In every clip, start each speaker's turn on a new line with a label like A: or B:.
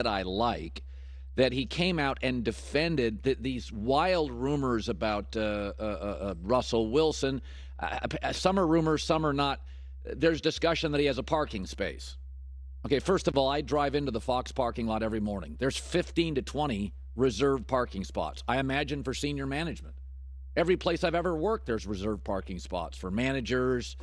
A: that I like, that he came out and defended these wild rumors about Russell Wilson. Some are rumors, some are not. There's discussion that he has a parking space. Okay, first of all, I drive into the Fox parking lot every morning. There's 15 to 20 reserved parking spots. I imagine for senior management. Every place I've ever worked, there's reserved parking spots for managers.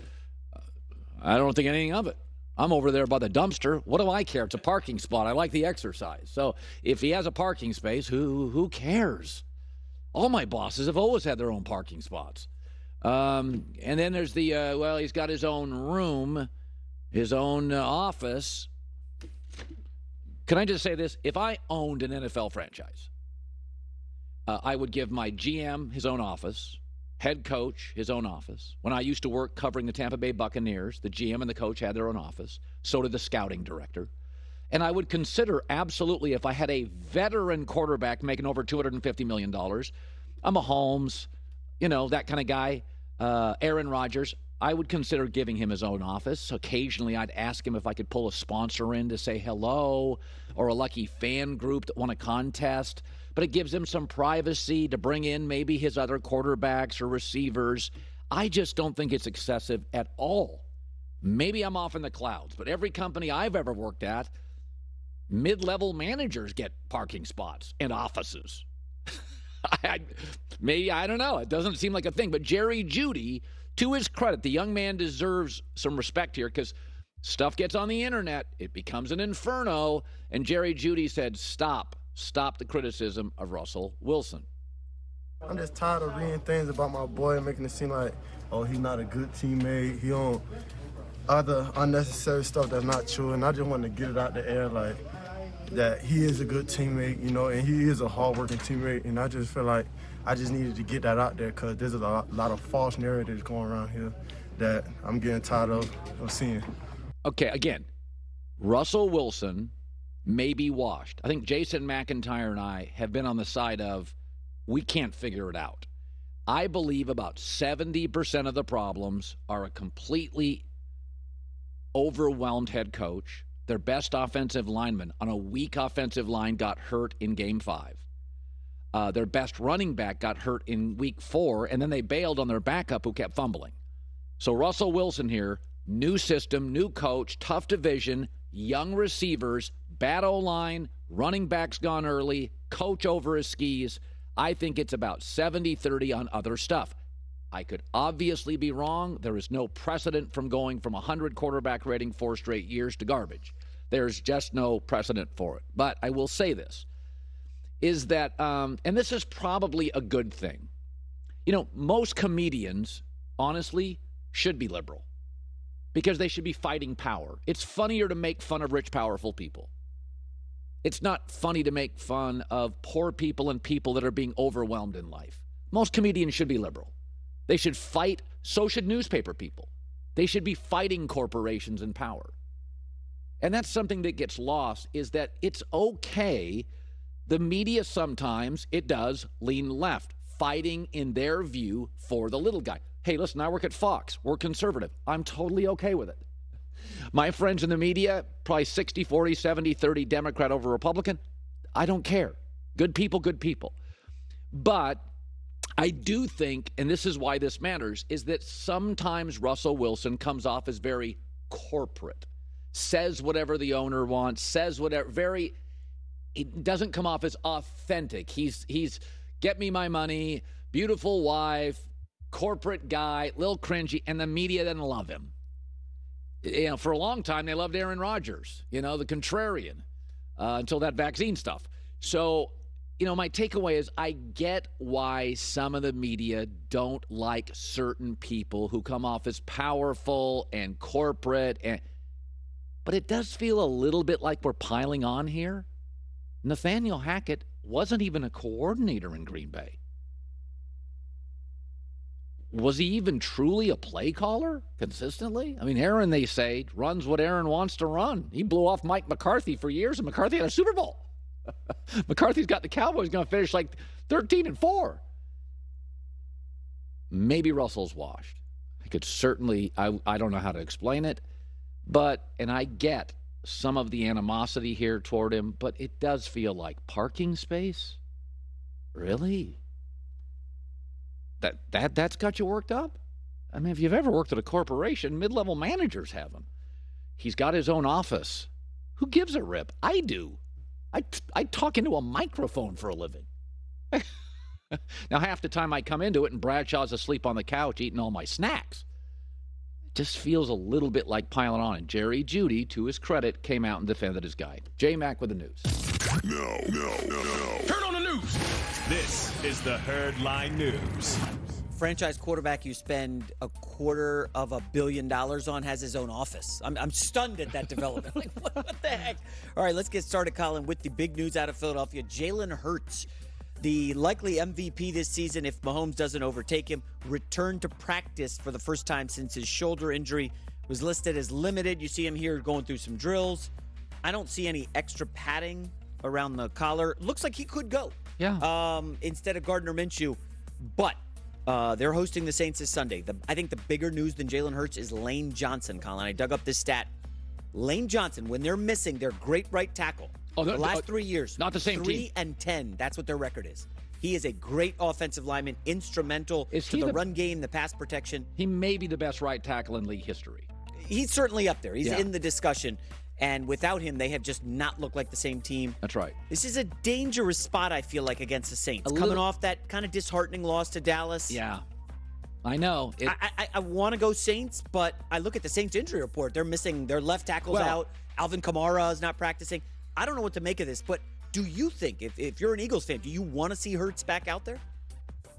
A: I don't think anything of it. I'm over there by the dumpster. What do I care? It's a parking spot. I like the exercise. So if he has a parking space, who cares? All my bosses have always had their own parking spots. And then there's he's got his own room, his own office. Can I just say this? If I owned an NFL franchise, I would give my GM his own office, head coach his own office. When I used to work covering the Tampa Bay Buccaneers, the GM and the coach had their own office. So did the scouting director. And I would consider absolutely, if I had a veteran quarterback making over $250 million, a Mahomes, that kind of guy, Aaron Rodgers, I would consider giving him his own office. Occasionally, I'd ask him if I could pull a sponsor in to say hello, or a lucky fan group that won a contest. But it gives him some privacy to bring in maybe his other quarterbacks or receivers. I just don't think it's excessive at all. Maybe I'm off in the clouds, but every company I've ever worked at, mid-level managers get parking spots and offices. I don't know. It doesn't seem like a thing. But Jerry Jeudy, to his credit, the young man deserves some respect here, because stuff gets on the internet. It becomes an inferno. And Jerry Jeudy said, stop the criticism of Russell Wilson.
B: I'm just tired of reading things about my boy, making it seem like, oh, he's not a good teammate. He don't other unnecessary stuff that's not true. And I just want to get it out the air, like, that he is a good teammate, and he is a hard-working teammate. And I just feel like I just needed to get that out there, because there's a lot of false narratives going around here that I'm getting tired of seeing.
A: Okay, again, Russell Wilson may be washed. I think Jason McIntyre and I have been on the side of we can't figure it out. I believe about 70% of the problems are a completely overwhelmed head coach. Their best offensive lineman on a weak offensive line got hurt in Game 5. Their best running back got hurt in Week 4, and then they bailed on their backup who kept fumbling. So Russell Wilson here, new system, new coach, tough division, young receivers, bad O-line, running backs gone early, coach over his skis. I think it's about 70-30 on other stuff. I could obviously be wrong. There is no precedent from going from 100 quarterback rating 4 straight years to garbage. There's just no precedent for it. But I will say this, is that, and this is probably a good thing. Most comedians, honestly, should be liberal, because they should be fighting power. It's funnier to make fun of rich, powerful people. It's not funny to make fun of poor people and people that are being overwhelmed in life. Most comedians should be liberal. They should fight. So should newspaper people. They should be fighting corporations and power. And that's something that gets lost, is that it's okay. The media sometimes, it does lean left, fighting in their view for the little guy. Hey, listen, I work at Fox. We're conservative. I'm totally okay with it. My friends in the media, probably 60-40, 70-30 Democrat over Republican. I don't care. Good people, good people. But I do think, and this is why this matters, is that sometimes Russell Wilson comes off as very corporate, says whatever the owner wants, says whatever, it doesn't come off as authentic. He's get me my money, beautiful wife, corporate guy, little cringy, and the media doesn't love him. For a long time, they loved Aaron Rodgers, the contrarian, until that vaccine stuff. So, my takeaway is I get why some of the media don't like certain people who come off as powerful and corporate, but it does feel a little bit like we're piling on here. Nathaniel Hackett wasn't even a coordinator in Green Bay. Was he even truly a play caller consistently? I mean, Aaron, they say, runs what Aaron wants to run. He blew off Mike McCarthy for years, and McCarthy had a Super Bowl. McCarthy's got the Cowboys going to finish like 13-4. Maybe Russell's washed. I could certainly, I don't know how to explain it, and I get some of the animosity here toward him, but it does feel like parking space? Really? That's got you worked up? I mean, if you've ever worked at a corporation, mid-level managers have them. He's got his own office. Who gives a rip? I do. I talk into a microphone for a living. Now, half the time I come into it and Bradshaw's asleep on the couch eating all my snacks. It just feels a little bit like piling on. And Jerry Jeudy, to his credit, came out and defended his guy. J-Mac with the news.
C: No. Heard on the news. This is the Herd Line News.
D: Franchise quarterback you spend $250 million on has his own office. I'm stunned at that development. Like, what the heck? All right, let's get started, Colin, with the big news out of Philadelphia. Jalen Hurts, the likely MVP this season if Mahomes doesn't overtake him, returned to practice for the first time since his shoulder injury was listed as limited. You see him here going through some drills. I don't see any extra padding around the collar. Looks like he could go.
A: Yeah.
D: Instead of Gardner Minshew. But they're hosting the Saints this Sunday. I think the bigger news than Jalen Hurts is Lane Johnson, Colin. I dug up this stat. Lane Johnson, when they're missing their great right tackle, the last 3 years,
A: not the same
D: 3-10. That's what their record is. He is a great offensive lineman, instrumental to the run game, the pass protection.
A: He may be the best right tackle in league history.
D: He's certainly up there. He's in the discussion. And without him, they have just not looked like the same team.
A: That's right.
D: This is a dangerous spot, I feel like, against the Saints. Coming off that kind of disheartening loss to Dallas.
A: Yeah. I know.
D: I want to go Saints, but I look at the Saints injury report. They're missing their left tackles out. Alvin Kamara is not practicing. I don't know what to make of this, but do you think, if you're an Eagles fan, do you want to see Hurts back out there?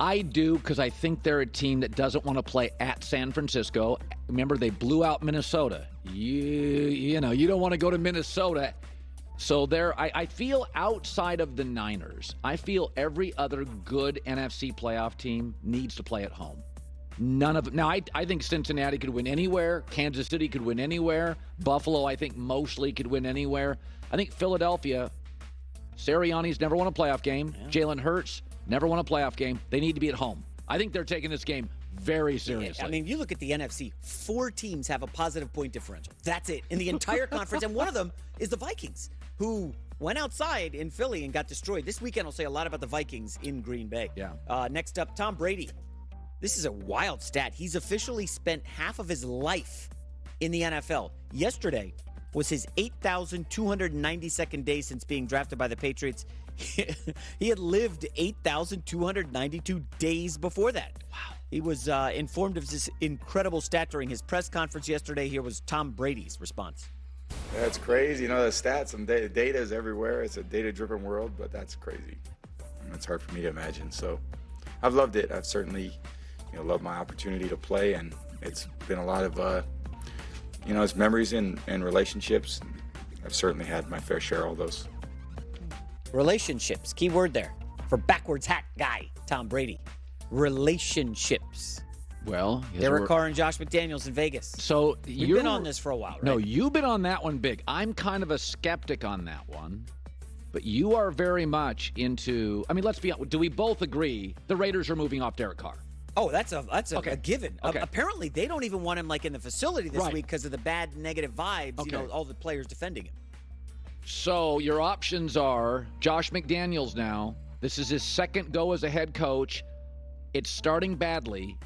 A: I do, because I think they're a team that doesn't want to play at San Francisco. Remember, they blew out Minnesota. You don't want to go to Minnesota. So I feel outside of the Niners, I feel every other good NFC playoff team needs to play at home. None of them. Now, I think Cincinnati could win anywhere. Kansas City could win anywhere. Buffalo, I think, mostly could win anywhere. I think Philadelphia, Sirianni's never won a playoff game. Yeah. Jalen Hurts, never won a playoff game. They need to be at home. I think they're taking this game very seriously.
D: I mean, you look at the NFC, 4 teams have a positive point differential. That's it in the entire conference, and one of them is the Vikings, who went outside in Philly and got destroyed. This weekend will say a lot about the Vikings in Green Bay.
A: Yeah.
D: Next up, Tom Brady. This is a wild stat. He's officially spent half of his life in the NFL. Yesterday was his 8,292nd day since being drafted by the Patriots. He had lived 8,292 days before that.
A: Wow.
D: He was informed of this incredible stat during his press conference yesterday. Here was Tom Brady's response.
E: That's crazy. The stats and data is everywhere. It's a data-driven world, but that's crazy. It's hard for me to imagine. So I've loved it. I've certainly loved my opportunity to play, and it's been a lot of it's memories and relationships. I've certainly had my fair share of those.
D: Relationships, key word there for backwards hat guy Tom Brady. Relationships.
A: Well,
D: Derek Carr and Josh McDaniels in Vegas.
A: So
D: you've been on this for a while, right?
A: No, you've been on that one big. I'm kind of a skeptic on that one, but you are very much into. I mean, let's be honest. Do we both agree the Raiders are moving off Derek Carr?
D: Oh, that's a given.
A: Okay.
D: Apparently, they don't even want him in the facility this week because of the bad negative vibes.
A: Okay.
D: All the players defending him.
A: So your options are Josh McDaniels now. This is his second go as a head coach. It's starting badly.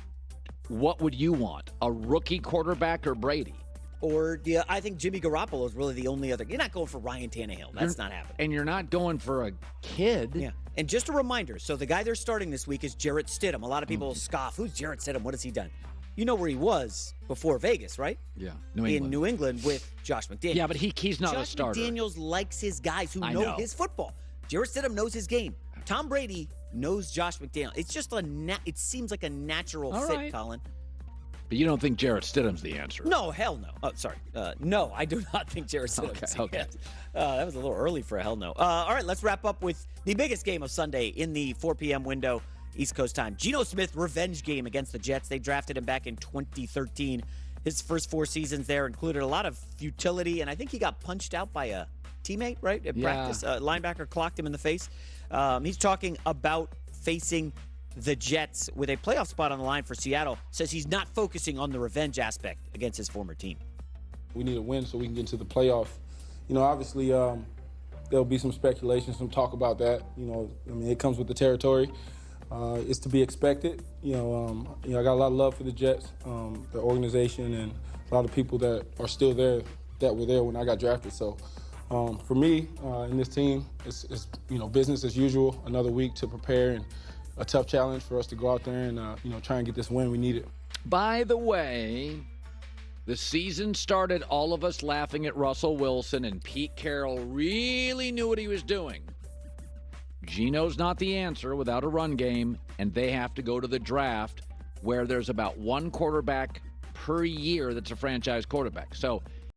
A: What would you want? A rookie quarterback or Brady?
D: Or I think Jimmy Garoppolo is really the only other. You're not going for Ryan Tannehill. That's not happening.
A: And you're not going for a kid.
D: Yeah. And just a reminder, so the guy they're starting this week is Jarrett Stidham. A lot of people scoff. Who's Jarrett Stidham? What has he done? You know where he was before Vegas, right?
A: Yeah,
D: in New England with Josh McDaniels.
A: Yeah, but he's not a starter.
D: Josh McDaniels likes his guys who know his football. Jarrett Stidham knows his game. Tom Brady knows Josh McDaniels. It's just it seems like a natural fit, Colin.
A: But you don't think Jarrett Stidham's the answer?
D: No, hell no. Oh, sorry. No, I do not think Jarrett Stidham's the answer. That was a little early for a hell no. All right, let's wrap up with the biggest game of Sunday in the 4 p.m. window, East Coast time. Geno Smith revenge game against the Jets. They drafted him back in 2013. His first 4 seasons there included a lot of futility, and I think he got punched out by a teammate, right, at practice. Linebacker clocked him in the face. He's talking about facing the Jets with a playoff spot on the line for Seattle. Says he's not focusing on the revenge aspect against his former team.
F: We need a win so we can get into the playoff obviously there'll be some speculation, some talk about that. It comes with the territory. It's to be expected. I got a lot of love for the Jets, the organization, and a lot of people that are still there that were there when I got drafted. So for me and this team, it's business as usual. Another week to prepare and a tough challenge for us to go out there and try and get this win. We need it.
A: By the way, the season started all of us laughing at Russell Wilson, and Pete Carroll really knew what he was doing. Geno's not the answer without a run game, and they have to go to the draft where there's about one quarterback per year that's a franchise quarterback. So